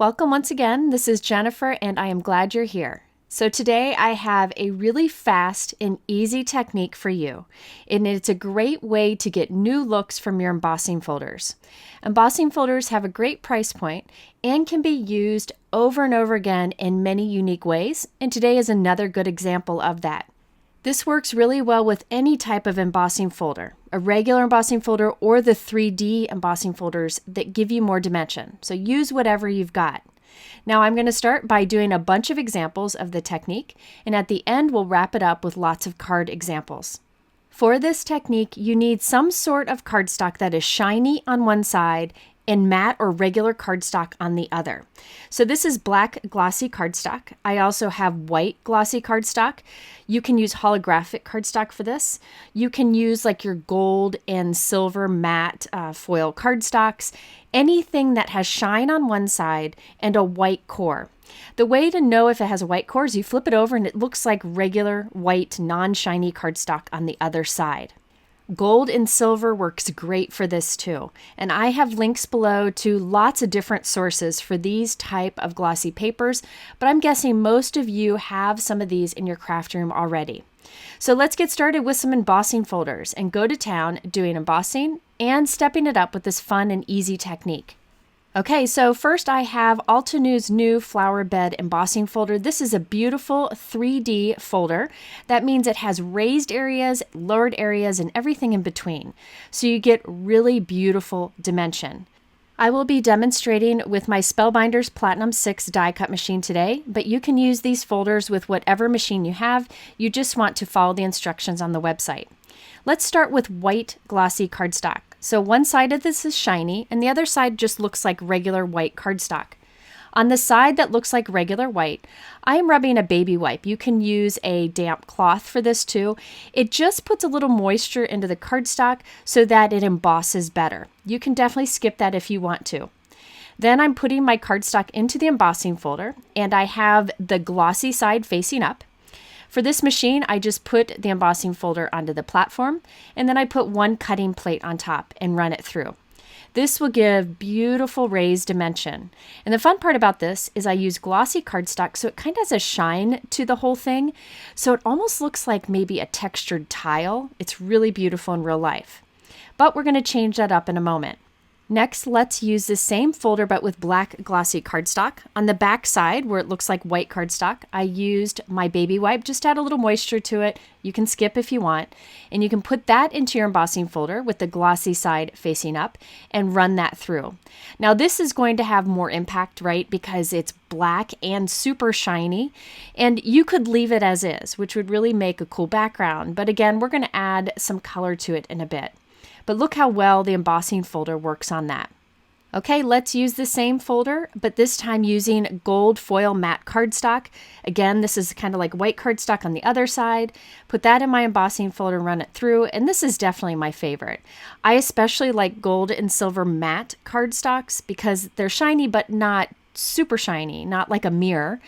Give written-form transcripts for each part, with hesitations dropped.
Welcome once again. This is Jennifer and I am glad you're here. So today I have a really fast and easy technique for you, and it's a great way to get new looks from your embossing folders. Embossing folders have a great price point and can be used over and over again in many unique ways, and today is another good example of that. This works really well with any type of embossing folder, a regular embossing folder or the 3D embossing folders that give you more dimension. So use whatever you've got. Now I'm going to start by doing a bunch of examples of the technique, and at the end we'll wrap it up with lots of card examples. For this technique, you need some sort of cardstock that is shiny on one side and matte or regular cardstock on the other. So this is black glossy cardstock. I also have white glossy cardstock. You can use holographic cardstock for this. You can use like your gold and silver matte foil cardstocks, anything that has shine on one side and a white core. The way to know if it has a white core is you flip it over and it looks like regular white non-shiny cardstock on the other side. Gold and silver works great for this too, and I have links below to lots of different sources for these type of glossy papers, but I'm guessing most of you have some of these in your craft room already. So let's get started with some embossing folders and go to town doing embossing and stepping it up with this fun and easy technique. Okay, so first I have Altenew's new flower bed embossing folder. This is a beautiful 3D folder. That means it has raised areas, lowered areas, and everything in between. So you get really beautiful dimension. I will be demonstrating with my Spellbinders Platinum 6 die cut machine today, but you can use these folders with whatever machine you have. You just want to follow the instructions on the website. Let's start with white glossy cardstock. So one side of this is shiny and the other side just looks like regular white cardstock. On the side that looks like regular white, I am rubbing a baby wipe. You can use a damp cloth for this too. It just puts a little moisture into the cardstock so that it embosses better. You can definitely skip that if you want to. Then I'm putting my cardstock into the embossing folder and I have the glossy side facing up. For this machine, I just put the embossing folder onto the platform, and then I put one cutting plate on top and run it through. This will give beautiful raised dimension. And the fun part about this is I use glossy cardstock, so it kind of has a shine to the whole thing. So it almost looks like maybe a textured tile. It's really beautiful in real life. But we're going to change that up in a moment. Next, let's use the same folder but with black glossy cardstock. On the back side, where it looks like white cardstock, I used my baby wipe, just to add a little moisture to it. You can skip if you want. And you can put that into your embossing folder with the glossy side facing up and run that through. Now this is going to have more impact, right? Because it's black and super shiny. And you could leave it as is, which would really make a cool background. But again, we're going to add some color to it in a bit. But look how well the embossing folder works on that. Okay, let's use the same folder, but this time using gold foil matte cardstock. Again, this is kind of like white cardstock on the other side. Put that in my embossing folder, run it through, and this is definitely my favorite. I especially like gold and silver matte cardstocks because they're shiny but not super shiny, not like a mirror,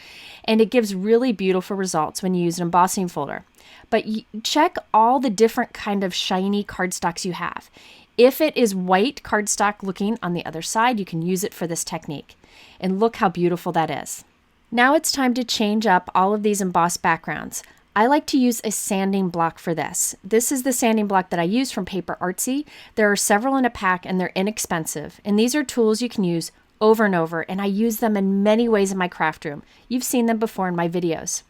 and it gives really beautiful results when you use an embossing folder. But check all the different kind of shiny cardstocks you have. If it is white cardstock looking on the other side, you can use it for this technique. And look how beautiful that is. Now it's time to change up all of these embossed backgrounds. I like to use a sanding block for this. This is the sanding block that I use from Paper Artsy. There are several in a pack and they're inexpensive. And these are tools you can use over and over, and I use them in many ways in my craft room. You've seen them before in my videos.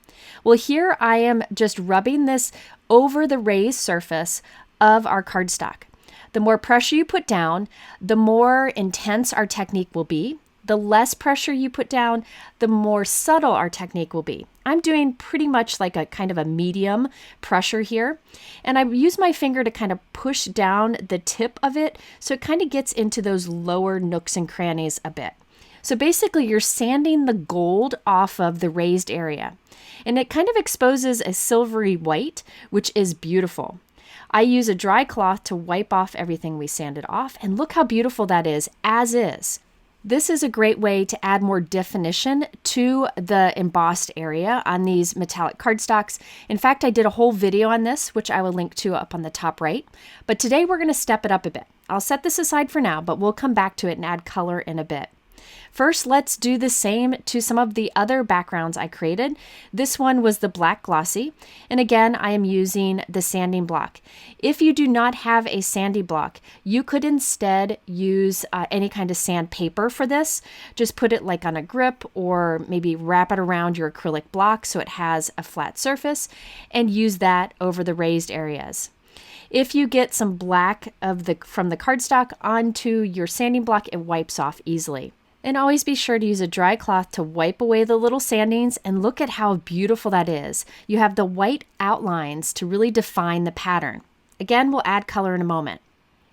Well, here I am just rubbing this over the raised surface of our cardstock. The more pressure you put down, the more intense our technique will be. The less pressure you put down, the more subtle our technique will be. I'm doing pretty much like a kind of a medium pressure here. And I use my finger to kind of push down the tip of it so it kind of gets into those lower nooks and crannies a bit. So basically you're sanding the gold off of the raised area. And it kind of exposes a silvery white, which is beautiful. I use a dry cloth to wipe off everything we sanded off, and look how beautiful that is, as is. This is a great way to add more definition to the embossed area on these metallic cardstocks. In fact, I did a whole video on this, which I will link to up on the top right. But today we're going to step it up a bit. I'll set this aside for now, but we'll come back to it and add color in a bit. First, let's do the same to some of the other backgrounds I created. This one was the black glossy, and again, I am using the sanding block. If you do not have a sandy block, you could instead use any kind of sandpaper for this. Just put it like on a grip or maybe wrap it around your acrylic block so it has a flat surface and use that over the raised areas. If you get some black from the cardstock onto your sanding block, it wipes off easily. And always be sure to use a dry cloth to wipe away the little sandings, and look at how beautiful that is. You have the white outlines to really define the pattern. Again, we'll add color in a moment.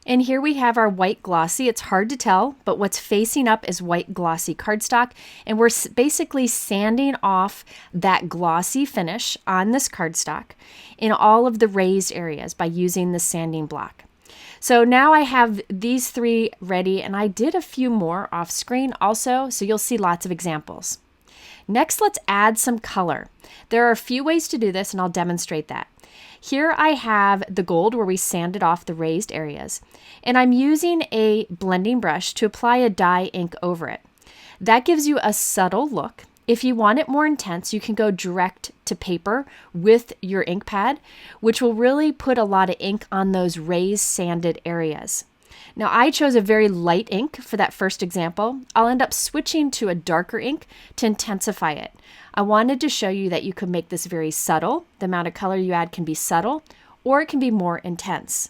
And here we have our white glossy. It's hard to tell, but what's facing up is white glossy cardstock, and we're basically sanding off that glossy finish on this cardstock in all of the raised areas by using the sanding block. So now I have these three ready, and I did a few more off screen also, so you'll see lots of examples. Next, let's add some color. There are a few ways to do this, and I'll demonstrate that. Here I have the gold where we sanded off the raised areas, and I'm using a blending brush to apply a dye ink over it. That gives you a subtle look. If you want it more intense, you can go direct to paper with your ink pad, which will really put a lot of ink on those raised sanded areas. Now I chose a very light ink for that first example. I'll end up switching to a darker ink to intensify it. I wanted to show you that you could make this very subtle. The amount of color you add can be subtle, or it can be more intense.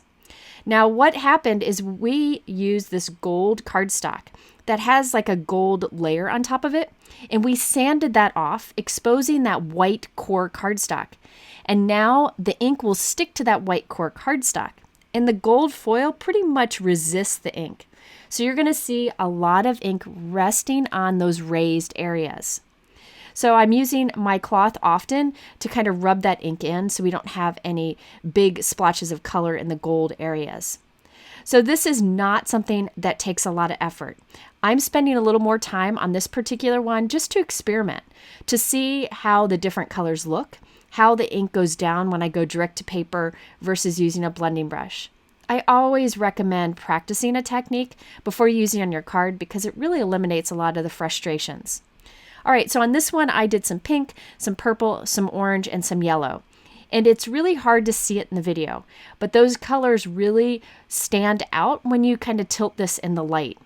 Now what happened is we used this gold cardstock that has like a gold layer on top of it, and we sanded that off, exposing that white core cardstock. And now the ink will stick to that white core cardstock, and the gold foil pretty much resists the ink. So you're going to see a lot of ink resting on those raised areas. So I'm using my cloth often to kind of rub that ink in so we don't have any big splotches of color in the gold areas. So this is not something that takes a lot of effort. I'm spending a little more time on this particular one just to experiment, to see how the different colors look, how the ink goes down when I go direct to paper versus using a blending brush. I always recommend practicing a technique before using on your card because it really eliminates a lot of the frustrations. All right, so on this one, I did some pink, some purple, some orange, and some yellow. And it's really hard to see it in the video, but those colors really stand out when you kind of tilt this in the light.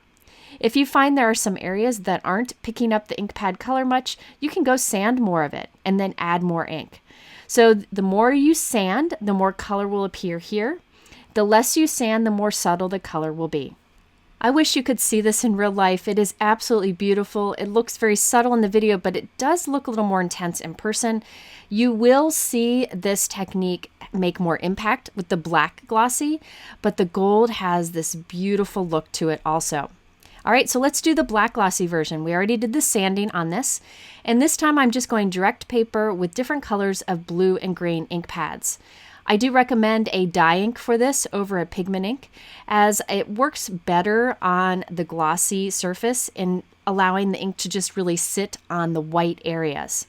If you find there are some areas that aren't picking up the ink pad color much, you can go sand more of it and then add more ink. So the more you sand, the more color will appear here. The less you sand, the more subtle the color will be. I wish you could see this in real life. It is absolutely beautiful. It looks very subtle in the video, but it does look a little more intense in person. You will see this technique make more impact with the black glossy, but the gold has this beautiful look to it also. All right, so let's do the black glossy version. We already did the sanding on this, and this time I'm just going direct paper with different colors of blue and green ink pads. I do recommend a dye ink for this over a pigment ink, as it works better on the glossy surface in allowing the ink to just really sit on the white areas.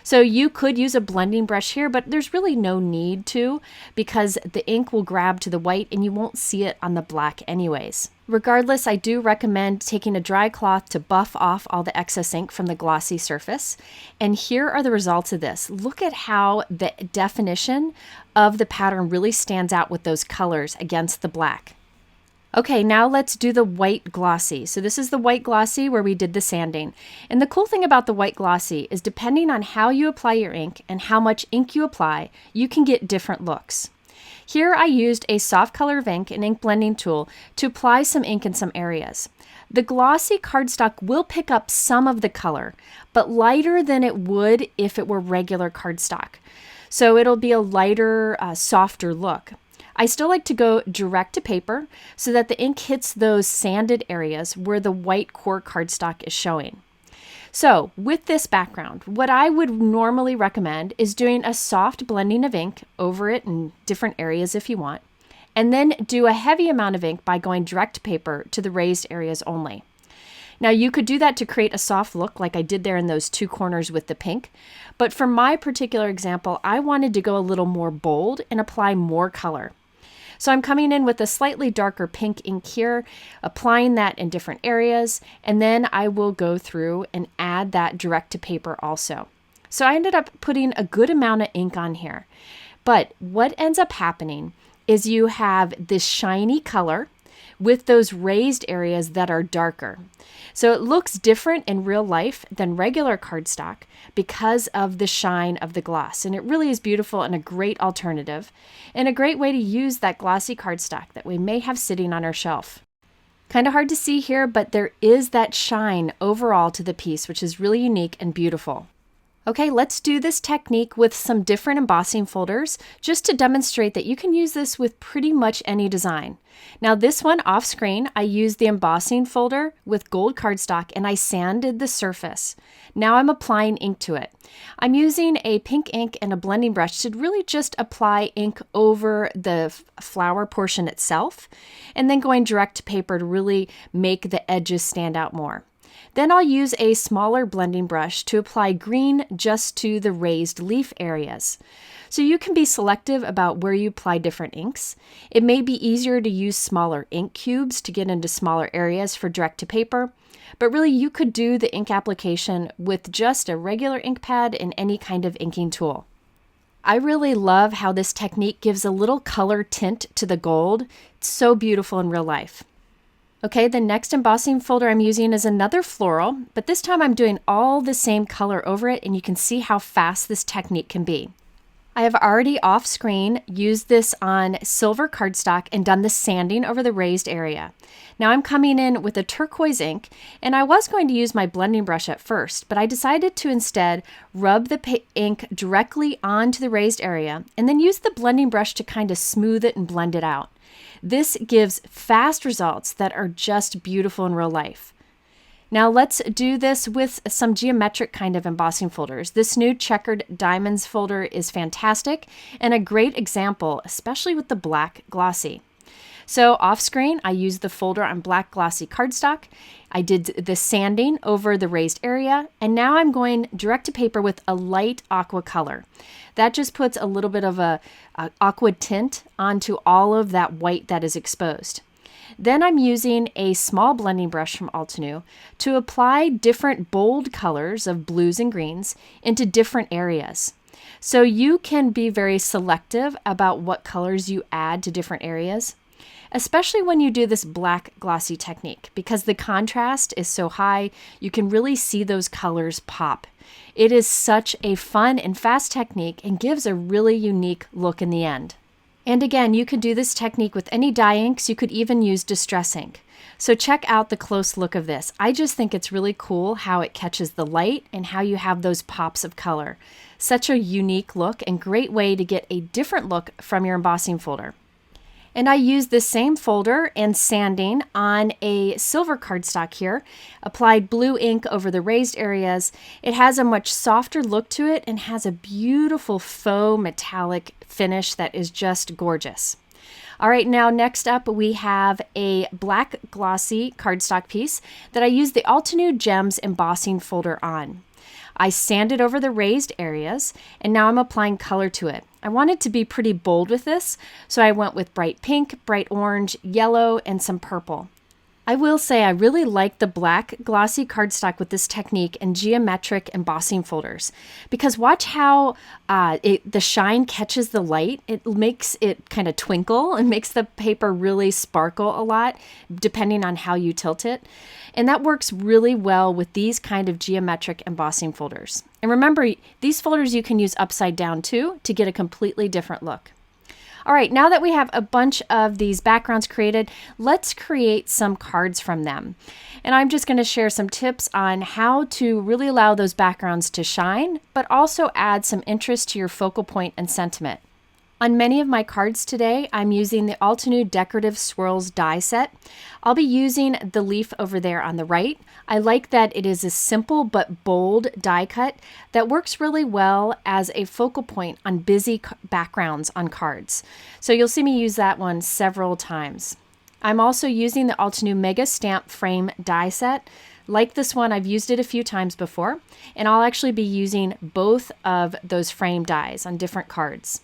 So you could use a blending brush here, but there's really no need to because the ink will grab to the white and you won't see it on the black anyways. Regardless, I do recommend taking a dry cloth to buff off all the excess ink from the glossy surface. And here are the results of this. Look at how the definition of the pattern really stands out with those colors against the black. Okay, now let's do the white glossy. So this is the white glossy where we did the sanding. And the cool thing about the white glossy is depending on how you apply your ink and how much ink you apply, you can get different looks. Here I used a soft color of ink, an ink blending tool, to apply some ink in some areas. The glossy cardstock will pick up some of the color, but lighter than it would if it were regular cardstock. So it'll be a lighter, softer look. I still like to go direct to paper so that the ink hits those sanded areas where the white core cardstock is showing. So with this background, what I would normally recommend is doing a soft blending of ink over it in different areas if you want, and then do a heavy amount of ink by going direct to paper to the raised areas only. Now you could do that to create a soft look like I did there in those two corners with the pink, but for my particular example, I wanted to go a little more bold and apply more color. So I'm coming in with a slightly darker pink ink here, applying that in different areas, and then I will go through and add that direct to paper also. So I ended up putting a good amount of ink on here. But what ends up happening is you have this shiny color with those raised areas that are darker. So it looks different in real life than regular cardstock because of the shine of the gloss. And it really is beautiful and a great alternative and a great way to use that glossy cardstock that we may have sitting on our shelf. Kind of hard to see here, but there is that shine overall to the piece, which is really unique and beautiful. Okay, let's do this technique with some different embossing folders just to demonstrate that you can use this with pretty much any design. Now this one off screen, I used the embossing folder with gold cardstock and I sanded the surface. Now I'm applying ink to it. I'm using a pink ink and a blending brush to really just apply ink over the flower portion itself and then going direct to paper to really make the edges stand out more. Then I'll use a smaller blending brush to apply green just to the raised leaf areas. So you can be selective about where you apply different inks. It may be easier to use smaller ink cubes to get into smaller areas for direct to paper, but really you could do the ink application with just a regular ink pad and any kind of inking tool. I really love how this technique gives a little color tint to the gold. It's so beautiful in real life. Okay, the next embossing folder I'm using is another floral, but this time I'm doing all the same color over it, and you can see how fast this technique can be. I have already off screen used this on silver cardstock and done the sanding over the raised area. Now I'm coming in with a turquoise ink, and I was going to use my blending brush at first, but I decided to instead rub the ink directly onto the raised area and then use the blending brush to kind of smooth it and blend it out. This gives fast results that are just beautiful in real life. Now let's do this with some geometric kind of embossing folders. This new Checkered Diamonds folder is fantastic and a great example, especially with the black glossy. So off screen, I used the folder on black glossy cardstock. I did the sanding over the raised area, and now I'm going direct to paper with a light aqua color. That just puts a little bit of a aqua tint onto all of that white that is exposed. Then I'm using a small blending brush from Altenew to apply different bold colors of blues and greens into different areas. So you can be very selective about what colors you add to different areas, especially when you do this black glossy technique, because the contrast is so high, you can really see those colors pop. It is such a fun and fast technique and gives a really unique look in the end. And again, you could do this technique with any dye inks. You could even use distress ink. So check out the close look of this. I just think it's really cool how it catches the light and how you have those pops of color. Such a unique look and great way to get a different look from your embossing folder. And I used this same folder and sanding on a silver cardstock here, applied blue ink over the raised areas. It has a much softer look to it and has a beautiful faux metallic finish that is just gorgeous. All right, now next up we have a black glossy cardstock piece that I used the Altenew Gems embossing folder on. I sanded over the raised areas, and now I'm applying color to it. I wanted to be pretty bold with this, so I went with bright pink, bright orange, yellow, and some purple. I will say I really like the black glossy cardstock with this technique and geometric embossing folders, because watch how the shine catches the light. It makes it kind of twinkle and makes the paper really sparkle a lot depending on how you tilt it. And that works really well with these kind of geometric embossing folders. And remember, these folders you can use upside down too to get a completely different look. All right, now that we have a bunch of these backgrounds created, let's create some cards from them. And I'm just going to share some tips on how to really allow those backgrounds to shine, but also add some interest to your focal point and sentiment. On many of my cards today, I'm using the Altenew Decorative Swirls die set. I'll be using the leaf over there on the right. I like that it is a simple but bold die cut that works really well as a focal point on busy backgrounds on cards. So you'll see me use that one several times. I'm also using the Altenew Mega Stamp Frame die set. Like this one, I've used it a few times before, and I'll actually be using both of those frame dies on different cards.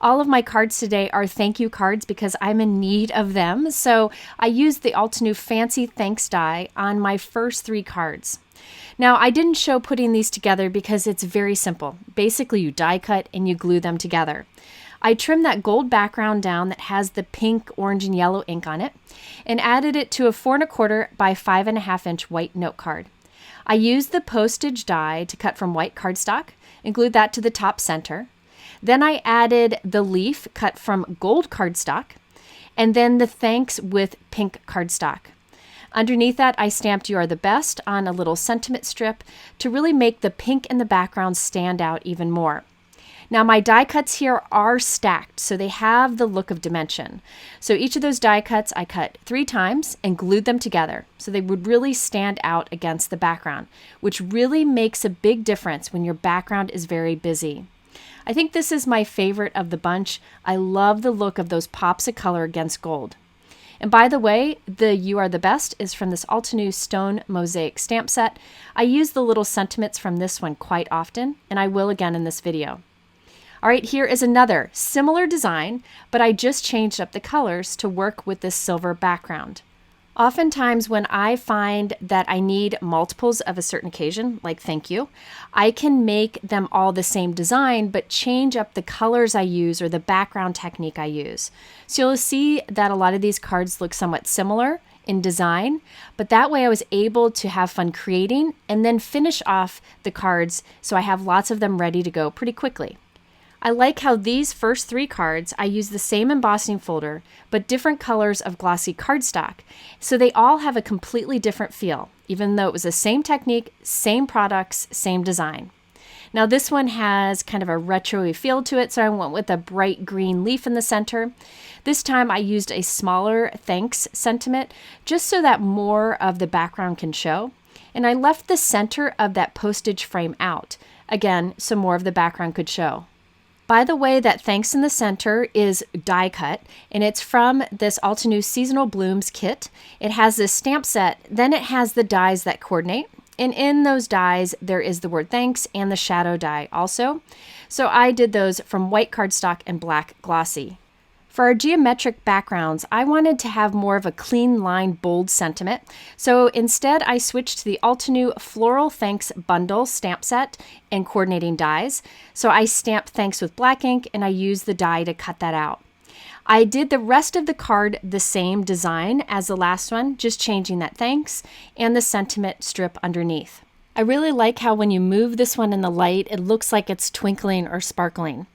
All of my cards today are thank you cards because I'm in need of them. So I used the Altenew Fancy Thanks die on my first 3 cards. Now, I didn't show putting these together because it's very simple. Basically, you die cut and you glue them together. I trimmed that gold background down that has the pink, orange, and yellow ink on it and added it to a 4 1/4 by 5.5 inch white note card. I used the postage die to cut from white cardstock and glued that to the top center. Then I added the leaf cut from gold cardstock and then the thanks with pink cardstock. Underneath that, I stamped "You Are the Best" on a little sentiment strip to really make the pink in the background stand out even more. Now my die cuts here are stacked, so they have the look of dimension. So each of those die cuts I cut 3 times and glued them together so they would really stand out against the background, which really makes a big difference when your background is very busy. I think this is my favorite of the bunch. I love the look of those pops of color against gold. And by the way, the "You Are the Best" is from this Altenew Stone Mosaic stamp set. I use the little sentiments from this one quite often, and I will again in this video. All right, here is another similar design, but I just changed up the colors to work with this silver background. Oftentimes when I find that I need multiples of a certain occasion, like thank you, I can make them all the same design, but change up the colors I use or the background technique I use. So you'll see that a lot of these cards look somewhat similar in design, but that way I was able to have fun creating and then finish off the cards so I have lots of them ready to go pretty quickly. I like how these first 3 cards, I use the same embossing folder, but different colors of glossy cardstock. So they all have a completely different feel, even though it was the same technique, same products, same design. Now this one has kind of a retro-y feel to it, so I went with a bright green leaf in the center. This time I used a smaller thanks sentiment, just so that more of the background can show. And I left the center of that postage frame out, again, so more of the background could show. By the way, that thanks in the center is die cut, and it's from this Altenew Seasonal Blooms kit. It has this stamp set, then it has the dies that coordinate, and in those dies there is the word thanks and the shadow die also. So I did those from white cardstock and black glossy. For our geometric backgrounds, I wanted to have more of a clean line, bold sentiment. So instead, I switched to the Altenew Floral Thanks Bundle stamp set and coordinating dies. So I stamped thanks with black ink and I used the die to cut that out. I did the rest of the card the same design as the last one, just changing that thanks and the sentiment strip underneath. I really like how when you move this one in the light, it looks like it's twinkling or sparkling.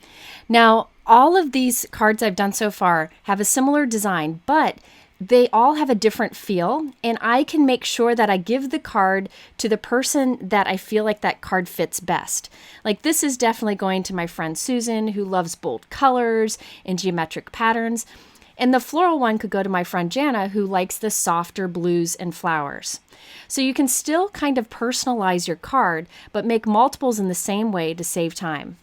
Now, all of these cards I've done so far have a similar design, but they all have a different feel, and I can make sure that I give the card to the person that I feel like that card fits best. Like this is definitely going to my friend Susan, who loves bold colors and geometric patterns. And the floral one could go to my friend Jana, who likes the softer blues and flowers. So you can still kind of personalize your card, but make multiples in the same way to save time.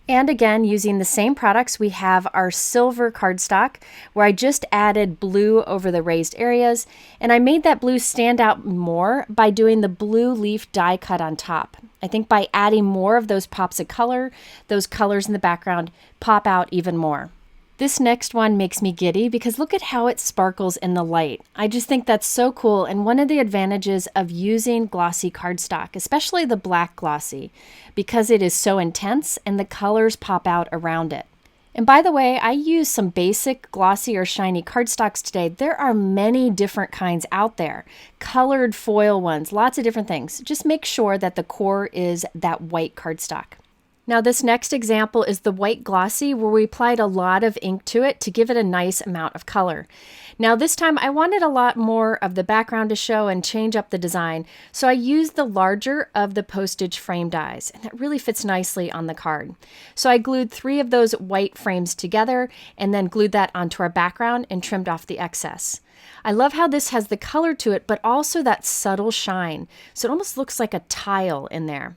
And again, using the same products, we have our silver cardstock, where I just added blue over the raised areas, and I made that blue stand out more by doing the blue leaf die cut on top. I think by adding more of those pops of color, those colors in the background pop out even more. This next one makes me giddy because look at how it sparkles in the light. I just think that's so cool, and one of the advantages of using glossy cardstock, especially the black glossy, because it is so intense and the colors pop out around it. And by the way, I use some basic glossy or shiny cardstocks today. There are many different kinds out there. Colored foil ones, lots of different things. Just make sure that the core is that white cardstock. Now this next example is the white glossy, where we applied a lot of ink to it to give it a nice amount of color. Now this time I wanted a lot more of the background to show and change up the design, so I used the larger of the postage frame dies, and that really fits nicely on the card. So I glued 3 of those white frames together and then glued that onto our background and trimmed off the excess. I love how this has the color to it, but also that subtle shine, so it almost looks like a tile in there.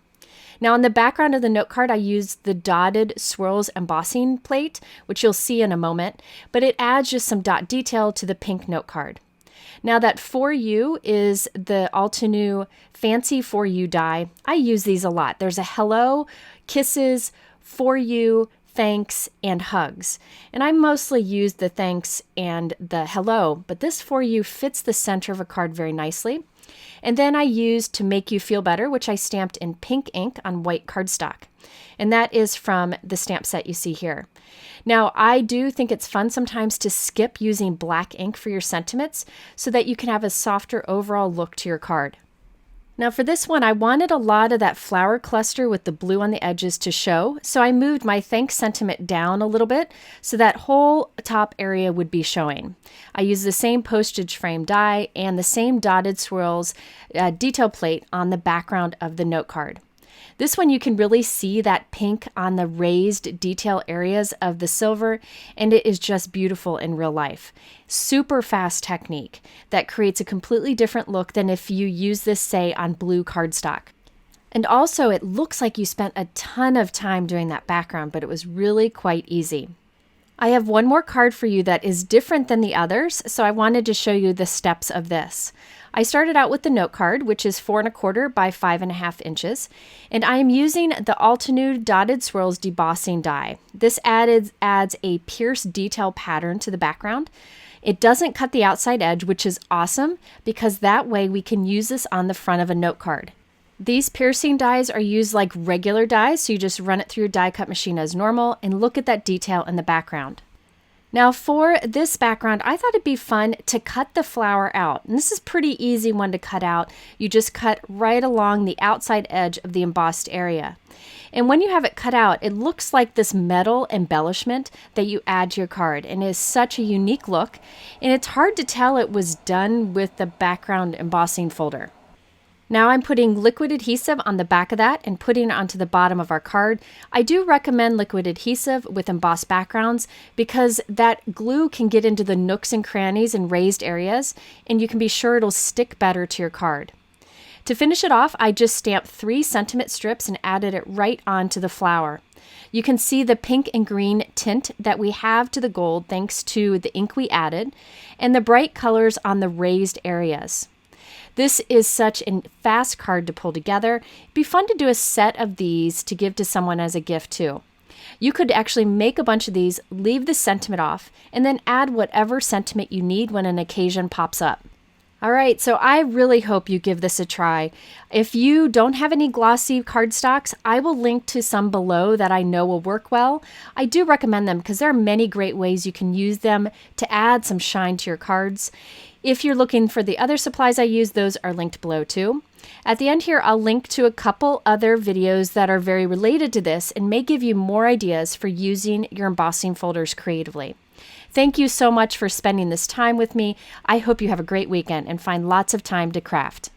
Now on the background of the note card, I used the dotted Swirls embossing plate, which you'll see in a moment, but it adds just some dot detail to the pink note card. Now that For You is the Altenew Fancy For You die. I use these a lot. There's a hello, kisses, For You, thanks, and hugs. And I mostly use the thanks and the hello, but this for you fits the center of a card very nicely. And then I used To Make You Feel Better, which I stamped in pink ink on white cardstock. And that is from the stamp set you see here. Now, I do think it's fun sometimes to skip using black ink for your sentiments so that you can have a softer overall look to your card. Now for this one, I wanted a lot of that flower cluster with the blue on the edges to show, so I moved my thanks sentiment down a little bit so that whole top area would be showing. I used the same postage frame die and the same dotted swirls detail plate on the background of the note card. This one you can really see that pink on the raised detail areas of the silver, and it is just beautiful in real life. Super fast technique that creates a completely different look than if you use this, say, on blue cardstock. And also it looks like you spent a ton of time doing that background, but it was really quite easy. I have one more card for you that is different than the others, so I wanted to show you the steps of this. I started out with the note card, which is 4 1/4 by 5.5 inches, and I am using the Altenew Dotted Swirls Debossing die. This adds a pierced detail pattern to the background. It doesn't cut the outside edge, which is awesome because that way we can use this on the front of a note card. These piercing dies are used like regular dies, so you just run it through your die cut machine as normal and look at that detail in the background. Now for this background, I thought it'd be fun to cut the flower out. And this is a pretty easy one to cut out. You just cut right along the outside edge of the embossed area. And when you have it cut out, it looks like this metal embellishment that you add to your card, and it is such a unique look. And it's hard to tell it was done with the background embossing folder. Now I'm putting liquid adhesive on the back of that and putting it onto the bottom of our card. I do recommend liquid adhesive with embossed backgrounds because that glue can get into the nooks and crannies and raised areas, and you can be sure it'll stick better to your card. To finish it off, I just stamped 3 sentiment strips and added it right onto the flower. You can see the pink and green tint that we have to the gold thanks to the ink we added, and the bright colors on the raised areas. This is such a fast card to pull together. It'd be fun to do a set of these to give to someone as a gift too. You could actually make a bunch of these, leave the sentiment off, and then add whatever sentiment you need when an occasion pops up. All right, so I really hope you give this a try. If you don't have any glossy cardstocks, I will link to some below that I know will work well. I do recommend them because there are many great ways you can use them to add some shine to your cards. If you're looking for the other supplies I use, those are linked below too. At the end here, I'll link to a couple other videos that are very related to this and may give you more ideas for using your embossing folders creatively. Thank you so much for spending this time with me. I hope you have a great weekend and find lots of time to craft.